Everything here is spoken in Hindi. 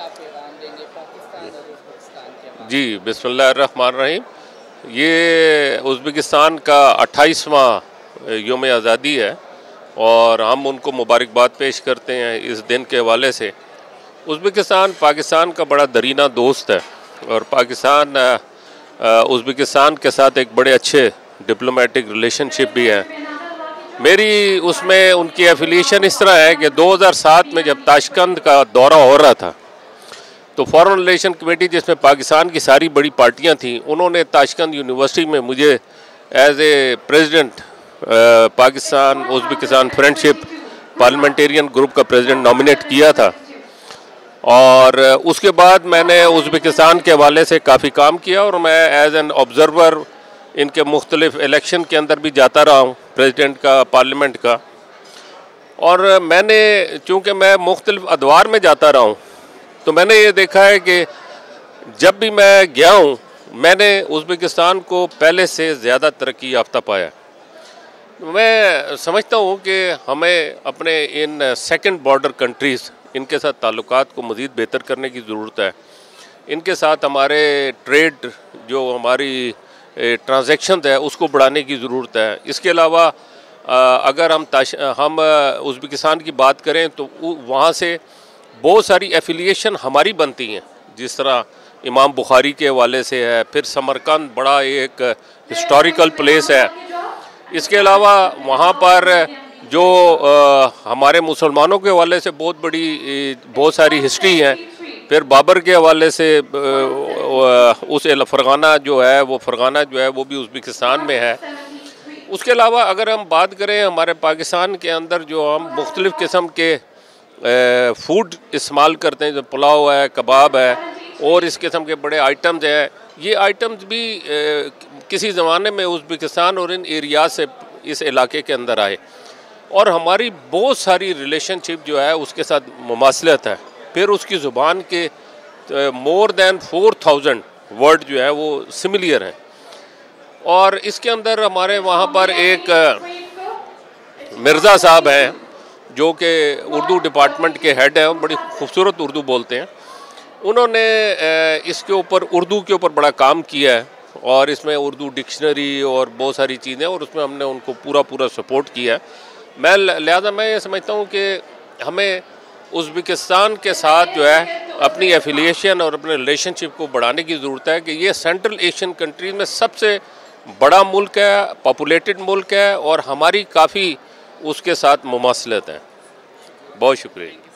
क्या पैगाम देंगे पाकिस्तान और उज़्बेकिस्तान के हवाले? जी, बिस्मिल्लाहिर्रहमानिर्रहीम। ये उज़्बेकिस्तान का 28वां यौम आज़ादी है और हम उनको मुबारकबाद पेश करते हैं इस दिन के हवाले से। उज़्बेकिस्तान पाकिस्तान का बड़ा दरीना दोस्त है और पाकिस्तान उज़्बेकिस्तान के साथ एक बड़े अच्छे डिप्लोमेटिक रिलेशनशिप भी है। मेरी उसमें उनकी एफिलिएशन इस तरह है कि 2007 में जब ताशकंद का दौरा हो रहा था तो फॉरेन रिलेशन कमेटी, जिसमें पाकिस्तान की सारी बड़ी पार्टियां थीं, उन्होंने ताशकंद यूनिवर्सिटी में मुझे as a president Pakistan Uzbekistan friendship parliamentarian group का प्रेसिडेंट नॉमिनेट किया था। और उसके बाद मैंने उज़्बेकिस्तान के हवाले से काफ़ी काम किया और मैं एज एन ऑब्ज़र्वर इनके मुख्तलिफ इलेक्शन के अंदर भी जाता रहा हूँ, प्रेसिडेंट का, पार्लियामेंट का। और मैंने, चूँकि मैं मुख्तलिफ अदवार में जाता रहा हूँ, तो मैंने ये देखा है कि जब भी मैं गया हूँ मैंने उज़्बेकिस्तान को पहले से ज़्यादा तरक्की याफ्ता पाया। मैं समझता हूँ कि हमें अपने इन सेकंड बॉर्डर कंट्रीज़, इनके साथ ताल्लुकात को मज़ीद बेहतर करने की ज़रूरत है। इनके साथ हमारे ट्रेड, जो हमारी ट्रांजैक्शन है, उसको बढ़ाने की ज़रूरत है। इसके अलावा अगर हम उज़्बेकिस्तान की बात करें तो वहाँ से बहुत सारी एफिलिएशन हमारी बनती हैं, जिस तरह इमाम बुखारी के हवाले से है, फिर समरकंद बड़ा एक हिस्टोरिकल प्लेस है। इसके अलावा वहाँ पर जो हमारे मुसलमानों के हवाले से बहुत सारी हिस्ट्री है। फिर बाबर के हवाले से उस फ़रगाना जो है वो भी उज़्बेकिस्तान में है। उसके अलावा अगर हम बात करें हमारे पाकिस्तान के अंदर जो हम मुख्तलिफ़ किस्म के फूड इस्तेमाल करते हैं, जो पुलाव है, कबाब है और इस किस्म के बड़े आइटम्स हैं, ये आइटम्स भी किसी ज़माने में उज़्बेकिस्तान और इन एरिया से, इस इलाके के अंदर आए और हमारी बहुत सारी रिलेशनशिप जो है उसके साथ मुमासलत है। फिर उसकी ज़ुबान के मोर दैन 4000 वर्ड जो है वो सिमिलियर हैं। और इसके अंदर हमारे वहाँ पर एक मिर्ज़ा साहब हैं जो कि उर्दू डिपार्टमेंट के हेड हैं, बड़ी खूबसूरत उर्दू बोलते हैं। उन्होंने इसके ऊपर, उर्दू के ऊपर बड़ा काम किया है और इसमें उर्दू डिक्शनरी और बहुत सारी चीज़ें, और उसमें हमने उनको पूरा सपोर्ट किया है। लिहाजा मैं ये समझता हूँ कि हमें उज़्बेकिस्तान के साथ जो है अपनी एफिलिएशन और अपने रिलेशनशिप को बढ़ाने की ज़रूरत है कि ये सेंट्रल एशियन कंट्रीज़ में सबसे बड़ा मुल्क है, पॉपुलेटेड मुल्क है और हमारी काफ़ी उसके साथ मुमासलत है। बहुत शुक्रिया।